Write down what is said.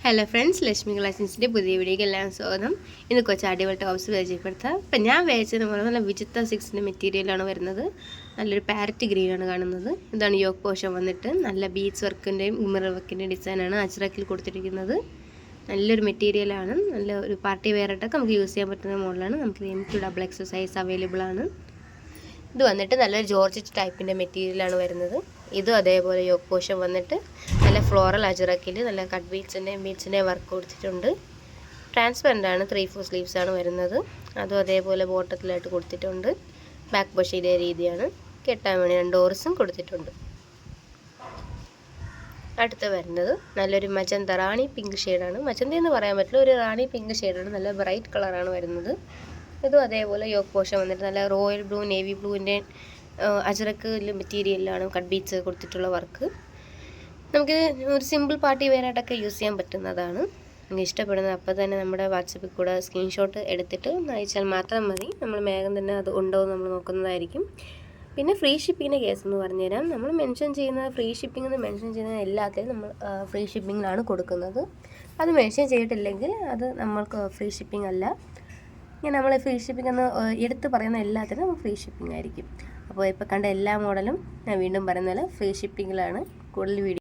Hello friends, Lakshmi കളക്ഷൻസിൻ്റെ പുതിയ വീഡിയോയ്ക്ക് എല്ലാം സ്വാഗതം. ഇന്ന് കുറച്ച് അടിപൊളി ടോപ്സ് പരിചയപ്പെടുത്താം. ഇപ്പം ഞാൻ വേച്ചത് നല്ല വിചിത്ര സിക്സിൻ്റെ മെറ്റീരിയലാണ് വരുന്നത്. നല്ലൊരു പാരറ്റ് ഗ്രീനാണ് കാണുന്നത്. ഇതാണ് യോക്ക് പോർഷൻ വന്നിട്ട് നല്ല ബീഡ്സ് വർക്കിൻ്റെയും മിറർ വർക്കിൻ്റെയും ഡിസൈനാണ് അജ്രക്കിൽ കൊടുത്തിരിക്കുന്നത്. നല്ലൊരു മെറ്റീരിയലാണ്. നല്ല ഒരു പാർട്ടി വെയറായിട്ടൊക്കെ നമുക്ക് യൂസ് ചെയ്യാൻ പറ്റുന്ന മോഡലാണ്. നമുക്ക് M2XX സൈസ് അവൈലബിൾ ആണ്. ഇത് വന്നിട്ട് നല്ലൊരു ജോർജറ്റ് ടൈപ്പിൻ്റെ മെറ്റീരിയലാണ് വരുന്നത്. ഇതും അതേപോലെ യോക്ക് പോർഷൻ വന്നിട്ട് നല്ല ഫ്ലോറൽ അജറക്കിൽ നല്ല കട്ട് ബീഡ്സിൻ്റെ വർക്ക് കൊടുത്തിട്ടുണ്ട്. ട്രാൻസ്പെറൻ്റ് ആണ്. 3/4 സ്ലീവ്സ് ആണ് വരുന്നത്. അതും അതേപോലെ ബോട്ടത്തിലായിട്ട് കൊടുത്തിട്ടുണ്ട്. ബാക്ക് പോർഷൻ ഇതേ രീതിയാണ്. കെട്ടാൻ വേണ്ടി 2 ഡോർസും കൊടുത്തിട്ടുണ്ട്. അടുത്ത് വരുന്നത് നല്ലൊരു മജന്ത റാണി പിങ്ക് ഷെയ്ഡാണ്. മജന്ത എന്ന് പറയാൻ പറ്റില്ല, ഒരു റാണി പിങ്ക് ഷെയ്ഡാണ്. നല്ല ബ്രൈറ്റ് കളറാണ് വരുന്നത്. ഇതും അതേപോലെ യോക്ക് പോർഷൻ വന്നിട്ട് നല്ല റോയൽ ബ്ലൂ, നേവി ബ്ലൂവിൻ്റെ അജറക്ക് മെറ്റീരിയലിലാണ് കട്ട് ബീഡ്സ് കൊടുത്തിട്ടുള്ള വർക്ക്. നമുക്ക് ഒരു സിമ്പിൾ പാർട്ടി വെയറായിട്ടൊക്കെ യൂസ് ചെയ്യാൻ പറ്റുന്നതാണ്. നിങ്ങൾക്ക് ഇഷ്ടപ്പെടുന്നത് അപ്പോൾ തന്നെ നമ്മുടെ വാട്സപ്പിൽ കൂടെ സ്ക്രീൻഷോട്ട് എടുത്തിട്ട് അയച്ചാൽ മാത്രം മതി. നമ്മൾ വേഗം തന്നെ അത് ഉണ്ടോ എന്ന് നമ്മൾ നോക്കുന്നതായിരിക്കും. പിന്നെ ഫ്രീ ഷിപ്പിങ്ങിൻ്റെ കേസ് എന്ന് പറഞ്ഞുതരാം. നമ്മൾ മെൻഷൻ ചെയ്യുന്ന ഫ്രീ ഷിപ്പിംഗ് എന്ന് മെൻഷൻ ചെയ്യുന്ന എല്ലാത്തിലും നമ്മൾ ഫ്രീ ഷിപ്പിങ്ങിലാണ് കൊടുക്കുന്നത്. അത് മെൻഷൻ ചെയ്തിട്ടില്ലെങ്കിൽ അത് നമ്മൾക്ക് ഫ്രീ ഷിപ്പിംഗ് അല്ല. ഇങ്ങനെ നമ്മൾ ഫ്രീ ഷിപ്പിംഗ് എന്ന് എടുത്ത് പറയുന്ന എല്ലാത്തിനും നമ്മൾ ഫ്രീ ഷിപ്പിംഗ് ആയിരിക്കും. അപ്പോൾ ഇപ്പോൾ കണ്ട എല്ലാ മോഡലും ഞാൻ വീണ്ടും പറയുന്ന പോലെ ഫ്രീ ഷിപ്പിങ്ങിലാണ് കൂടുതൽ വീഡിയോ